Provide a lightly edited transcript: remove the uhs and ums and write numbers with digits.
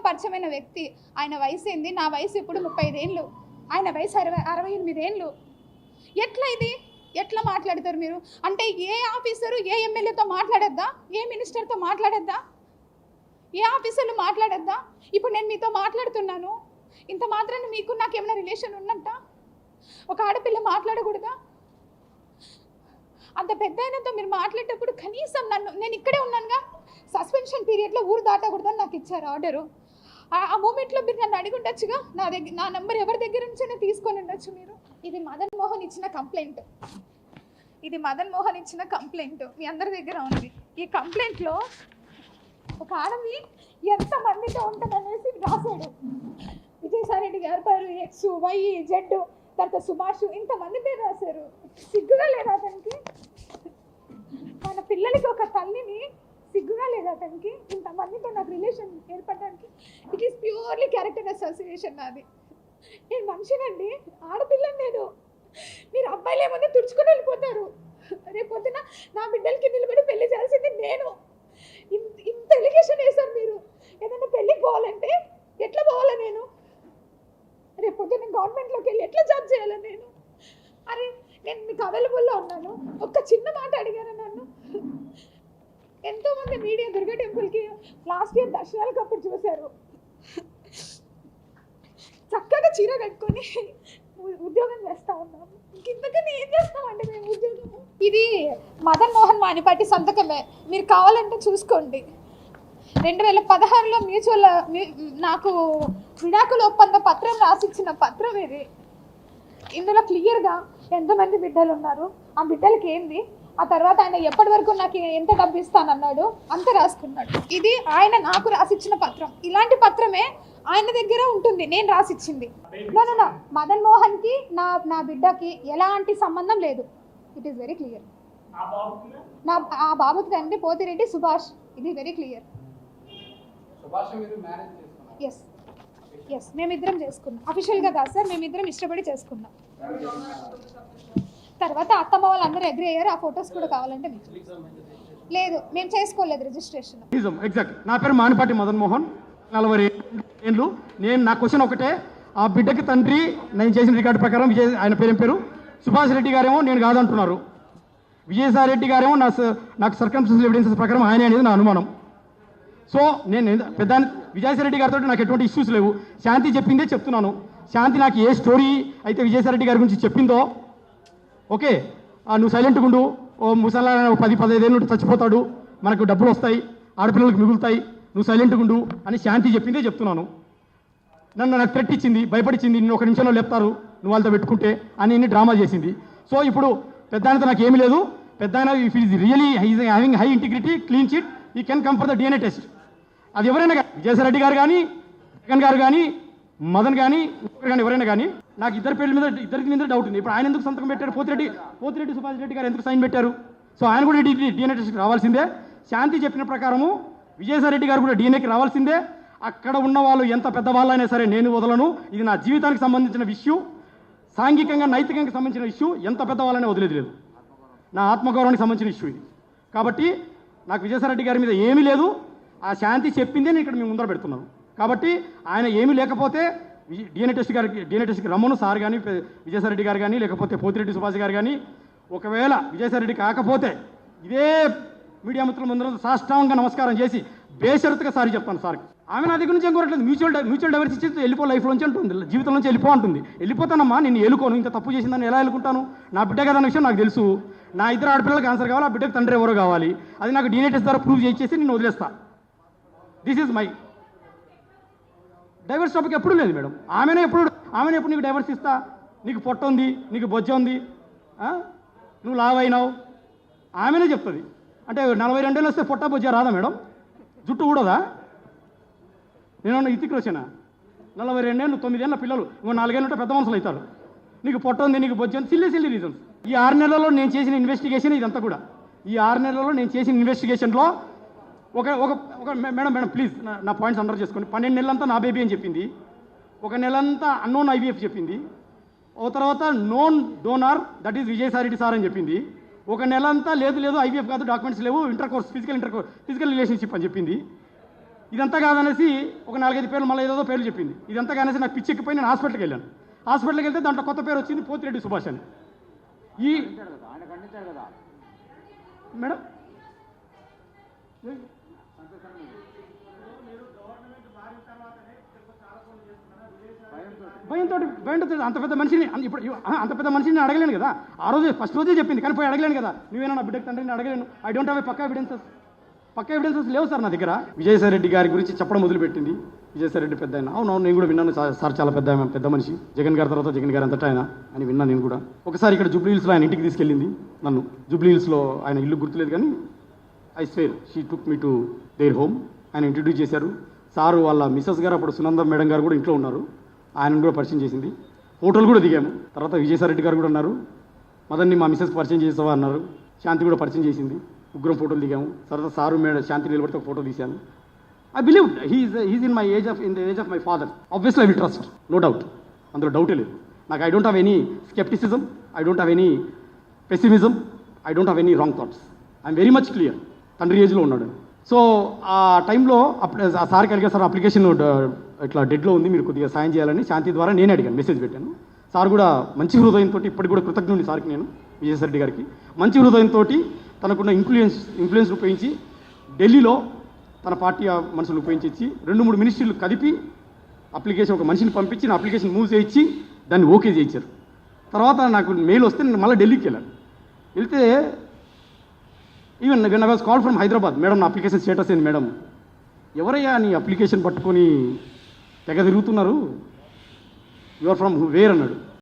పరిచయమైన వ్యక్తి. ఆయన వయసు ఏంది? నా వయసు ఇప్పుడు 35 ఏళ్ళు, ఆయన వయసు 68 ఏళ్ళు. ఎట్లా ఇది? ఎట్లా మాట్లాడతారు మీరు? అంటే ఏ ఆఫీసరు ఏ ఎమ్మెల్యేతో మాట్లాడద్దా? ఏ మినిస్టర్తో మాట్లాడద్దా? ఏ ఆఫీసర్లు మాట్లాడద్దా? ఇప్పుడు నేను మీతో మాట్లాడుతున్నాను, ఇంత మాత్రాన్ని మీకు నాకు ఏమైనా రిలేషన్ ఉన్నట్ట? ఒక ఆడపిల్ల మాట్లాడకూడదా? అంత పెద్ద అయినంత మీరు మాట్లాడేటప్పుడు కనీసం నేను ఇక్కడే ఉన్నానుగా, సస్పెన్షన్ పీరియడ్లో ఊరు దాటకూడదని నాకు ఇచ్చారు ఆర్డరు. ఆ మూమెంట్లో మీరు నన్ను అడిగి ఉండొచ్చుగా, నా నెంబర్ ఎవరి దగ్గర నుంచైనా తీసుకొని ఉండొచ్చు మీరు. ఇది మదన్ మోహన్ ఇచ్చిన కంప్లైంట్, ఇది మదన్ మోహన్ ఇచ్చిన కంప్లైంట్ మీ అందరి దగ్గర ఉంది. ఈ కంప్లైంట్లో ఒక ఆడది ఎంతమందితో ఉంటుందనేసి రాశాడు. విజయసాయిరెడ్డి గారి పేరు X Y Z, తర్వాత సుభాష్, ఇంతమంది పేరు రాశారు. సిగ్గుగా లేదా అతనికి? మన పిల్లలకి ఒక తల్లిని, సిగ్గుగా లేదా అతనికి? ఇంతమందితో నాకు రిలేషన్ ఏర్పడడానికి. It is purely character association నాది. నేను మనిషినండి, ఆడపిల్లని నేను. మీరు అబ్బాయిలు ఏమన్నా తుడుచుకొని వెళ్ళిపోతారు. రేపొద్దున నా బిడ్డలకి నిలబడి పెళ్లి చేయాల్సింది నేను. ఇంత ఎలిగేషన్ వేశారు మీరు. ఏదైనా పెళ్ళికి పోవాలంటే ఎట్లా పోవాలా నేను? రేపొద్దున గవర్నమెంట్లోకి వెళ్ళి ఎట్లా జాబ్ చేయాలా నేను? అరే నేను మీకు అవైలబుల్లో ఉన్నాను, ఒక్క చిన్న మాట అడిగాను నన్ను. ఎంతోమంది మీడియా దుర్గా టెంపుల్కి లాస్ట్ ఇయర్ దర్శనాలకు అప్పుడు చూశారు. చక్కగా చీర కట్టుకొని ఉద్యోగం చేస్తూ ఉన్నాము. ఇంతకన్నా ఏం చేస్తామండి మేము ఉద్యోగము? ఇది మదన్ మోహన్ మానిపాటి సంతకమే, మీరు కావాలంటే చూసుకోండి. 2016లో మ్యూచువల్ నాకు విడాకుల ఒప్పంద పత్రం రాసిచ్చిన పత్రం ఇది. ఇందులో క్లియర్గా ఎంతమంది బిడ్డలు ఉన్నారు, ఆ బిడ్డలకి ఏంది, ఆ తర్వాత ఆయన ఎప్పటి వరకు నాకు ఎంత డబ్బు ఇస్తానన్నాడు అంత రాసుకున్నాడు. ఇది ఆయన నాకు రాసిచ్చిన పత్రం. ఇలాంటి పత్రమే ఆయన దగ్గర ఉంటుంది, నేను రాసిచ్చింది. నో మదన్ మోహన్కి నా బిడ్డకి ఎలాంటి సంబంధం లేదు. It is very clear. ఆ బాబుకి తండ్రి పోతిరెడ్డి సుభాష్, ఇది వెరీ క్లియర్. ఎస్ మేమిద్దరం చేసుకున్నాం, అఫీషియల్గా కాదు సార్, మేమిద్దరం ఇష్టపడి చేసుకున్నాం. తర్వాత అత్తమ్మ వాళ్ళందరూ అగ్రీ అయ్యారు. ఆ ఫొటోస్ కూడా కావాలంటే మీకు. లేదు మేము చేసుకోలేదు రిజిస్ట్రేషన్. ఎగ్జాక్ట్. నా పేరు మానిపాటి మదన్ మోహన్, 40 ఏళ్ళు. నా క్వశ్చన్ ఒకటే, ఆ బిడ్డకి తండ్రి నేను చేసిన రికార్డు ప్రకారం ఆయన పేరు సుభాష్ రెడ్డి గారేమో నేను కాదంటున్నారు. విజయసాయి రెడ్డి గారేమో నాకు సర్కమ్స్టెన్షియల్ ఎవిడెన్సెస్ ప్రకారం ఆయన అనేది నా అనుమానం. సో నేను పెద్ద విజయసాయి రెడ్డి గారితో నాకు ఎటువంటి ఇష్యూస్ లేవు. శాంతి చెప్పిందే చెప్తున్నాను. శాంతి నాకు ఏ స్టోరీ అయితే విజయసాయి రెడ్డి గారి గురించి చెప్పిందో, ఓకే నువ్వు సైలెంట్గా ఉండు, ఓ ముసలా 10-15 ఏళ్ళు చచ్చిపోతాడు, మనకు డబ్బులు వస్తాయి, ఆడపిల్లలకు మిగులుతాయి, నువ్వు సైలెంట్గా ఉండు అని శాంతి చెప్పిందే చెప్తున్నాను. నాకు థ్రెట్ ఇచ్చింది, భయపడిచ్చింది, నిన్ను 1 నిమిషంలో లేపుతారు నువ్వు వాళ్ళతో పెట్టుకుంటే అని ఇన్ని డ్రామా చేసింది. సో ఇప్పుడు పెద్ద ఆయనతో నాకు ఏమీ లేదు. పెద్ద ఆయన if is really having high integrity, clean chit, he can come for the DNA test. అది ఎవరైనా కానీ, విజయసాయి రెడ్డి గారు కానీ, జగన్ గారు కానీ, మదన్ కానీ, ఎవరైనా కానీ, నాకు ఇద్దరి మీద డౌట్ ఉంది. ఇప్పుడు ఆయన ఎందుకు సంతకం పెట్టారు? పోతిరెడ్డి సుభాష్ రెడ్డి గారు ఎందుకు సైన్ పెట్టారు? సో ఆయన కూడా DNA టెస్ట్కి రావాల్సిందే. శాంతి చెప్పిన ప్రకారము విజయసాయి రెడ్డి గారు కూడా DNAకి రావాల్సిందే. అక్కడ ఉన్న వాళ్ళు ఎంత పెద్దవాళ్ళైనా సరే నేను వదలను. ఇది నా జీవితానికి సంబంధించిన ఇష్యూ, సాంఘికంగా నైతికంగా సంబంధించిన ఇష్యూ. ఎంత పెద్దవాళ్ళనే వదిలేదు లేదు, నా ఆత్మగౌరవానికి సంబంధించిన ఇష్యూ ఇది. కాబట్టి నాకు విజయసాయి రెడ్డి గారి మీద ఏమీ లేదు. ఆ శాంతి చెప్పిందే నేను ఇక్కడ మేము ముందర పెడుతున్నాను. కాబట్టి ఆయన ఏమీ లేకపోతే DNA టెస్ట్కి రమ్మను సార్ కానీ, విజయసాయి రెడ్డి గారు కానీ, లేకపోతే పోతిరెడ్డి సుభాష్ గారు కానీ. ఒకవేళ విజయసాయి రెడ్డి కాకపోతే ఇదే మీడియా మిత్రుల ముందర సాష్టాంగంగా నమస్కారం చేసి బేషరతుగా సారీ చెప్తాను సార్కి. ఆమె నా దగ్గర నుంచి ఏం కోరట్లేదు, మ్యూచువల్ డైవర్స్ ఇచ్చి వెళ్ళిపో, లైఫ్ నుంచి అంటుంది, జీవితం నుంచి వెళ్ళిపో అంటుంది. వెళ్ళిపోతానమ్మా, నేను ఏలుకోను, ఇంత తప్పు చేసిందని ఎలా ఎలుకుంటాను? నా బిడ్డ కదా అన్న విషయం నాకు తెలుసు. నా ఇద్దరు ఆడపిల్లలకు ఆన్సర్ కావాలి, ఆ బిడ్డకు తండ్రి ఎవరో కావాలి. అది నాకు DNA టెస్ట్ ద్వారా ప్రూవ్ చేసి నేను వదిలేస్తా. This is my divorce topic. ఎప్పుడు లేదు మేడం. ఆమెనే ఎప్పుడు నీకు డైవర్స్ ఇస్తా, నీకు పొట్ట ఉంది, నీకు బొజ్జ ఉంది, నువ్వు లావైనావు, ఆమెనే చెప్తుంది. అంటే 42 ఏళ్ళు వస్తే పొట్ట బొజ్జ రాదా మేడం? జుట్టు కూడదా? నేను ఇతికి వచ్చానా? 42 ఏళ్ళు, 9 ఏళ్ళ పిల్లలు, 4 ఏళ్ళు ఉంటే పెద్ద మనుషులు అవుతారు. నీకు పొట్ట ఉంది, నీకు బొజ్జ ఉంది, సిల్లీ రీజన్స్. ఈ 6 నెలల్లో నేను చేసిన ఇన్వెస్టిగేషన్ ఇదంతా కూడా. ఈ 6 నెలల్లో నేను చేసిన ఇన్వెస్టిగేషన్లో మేడం ప్లీజ్ నా పాయింట్స్ అండర్ చేసుకోండి. 12 నెలలంతా నా బేబీ అని చెప్పింది, 1 నెలంతా అన్నోన్ IVF చెప్పింది, ఓ తర్వాత known donor that is Vijayasai Reddy sir అని చెప్పింది, 1 నెలంతా లేదు IVF కాదు, డాక్యుమెంట్స్ లేవు, ఫిజికల్ రిలేషన్షిప్ అని చెప్పింది. ఇదంతా కాదనేసి ఒక 4-5 పేర్లు మళ్ళీ ఏదో పేర్లు చెప్పింది. ఇదంతా కాదనేసి నాకు పిచ్చి ఎక్కిపోయి నేను హాస్పిటల్కి వెళ్ళాను. హాస్పిటల్కి వెళ్తే దాంట్లో కొత్త పేరు వచ్చింది పోతిరెడ్డి సుభాష్ అని. ఈ మేడం భయంతో అంత పెద్ద మనిషిని ఇప్పుడు అంత పెద్ద మనిషిని నేను అడగలేను కదా. ఆ రోజే ఫస్ట్ రోజే చెప్పింది, కానీ పోయి అడగలేను కదా. నువ్వేనా నా బిడ్డకు తండ్రిని అడగలేను. I don't have a pakka evidences లేవు సార్ నా దగ్గర. విజయసాయి రెడ్డి గారి గురించి చెప్పడం మొదలుపెట్టింది. విజయసాయి రెడ్డి పెద్ద ఆయన, అవునవును నేను కూడా విన్నాను సార్, చాలా పెద్ద మనిషి, జగన్ గారి తర్వాత జగన్ గారు అంతటా ఆయన అని విన్నాను నేను కూడా. ఒకసారి ఇక్కడ జూబ్లీ హిల్స్లో ఆయన ఇంటికి తీసుకెళ్ళింది నన్ను. జూబ్లీ హిల్స్లో ఆయన ఇల్లు గుర్తులేదు కానీ I swear she took me to their home. ఆయన ఇంట్రడ్యూస్ చేశారు. సారు వాళ్ళ మిస్సెస్ గారు అప్పుడు సునంద మేడం గారు కూడా ఇంట్లో ఉన్నారు. ఆయనను కూడా పరిచయం చేసింది. ఫోటోలు కూడా దిగాము. తర్వాత విజయసాయి రెడ్డి గారు కూడా ఉన్నారు. మదన్ని మా మిస్సెస్ పరిచయం చేసావా అన్నారు. శాంతి కూడా పరిచయం చేసింది. ముగ్గురం ఫోటోలు దిగాము. తర్వాత సారు మేడం శాంతి నిలబడితే ఒక ఫోటో తీశాను. I believe he is in the age of my father. Obviously I will trust, no doubt, అందులో డౌటే లేదు నాకు. I don't have any scepticism, I don't have any pessimism, I don't have any wrong thoughts. I'm very much clear తండ్రి ఏజ్లో ఉన్నాడు. So ఆ టైంలో అప్పుడు ఆ సార్కి అడిగా, సార్ అప్లికేషన్ ఇట్లా డెడ్లో ఉంది, మీరు కొద్దిగా సాయం చేయాలని శాంతి ద్వారా నేనే అడిగాను, మెసేజ్ పెట్టాను. సార్ కూడా మంచి హృదయంతో, ఇప్పటికి కూడా కృతజ్ఞుని సార్కి నేను, విజయసాయి రెడ్డి గారికి, మంచి హృదయంతో తనకున్న ఇన్ఫ్లుయెన్స్ ఉపయోగించి ఢిల్లీలో తన పార్టీ మనుషులు ఉపయోగించి 2-3 మినిస్ట్రీలు కదిపి అప్లికేషన్ ఒక మనిషిని పంపించి నా అప్లికేషన్ మూవ్ చేయించి దాన్ని ఓకే చేయించారు. తర్వాత నాకు మెయిల్ వస్తే నేను మళ్ళీ ఢిల్లీకి వెళ్ళాను. వెళ్తే even when I was call from Hyderabad, madam నా అప్లికేషన్ స్టేటస్ ఏంది మేడం, ఎవరయ్యా నీ అప్లికేషన్ పట్టుకొని తెగ తిరుగుతున్నారు, యు ఆర్ ఫ్రమ్ వేర్ అన్నాడు.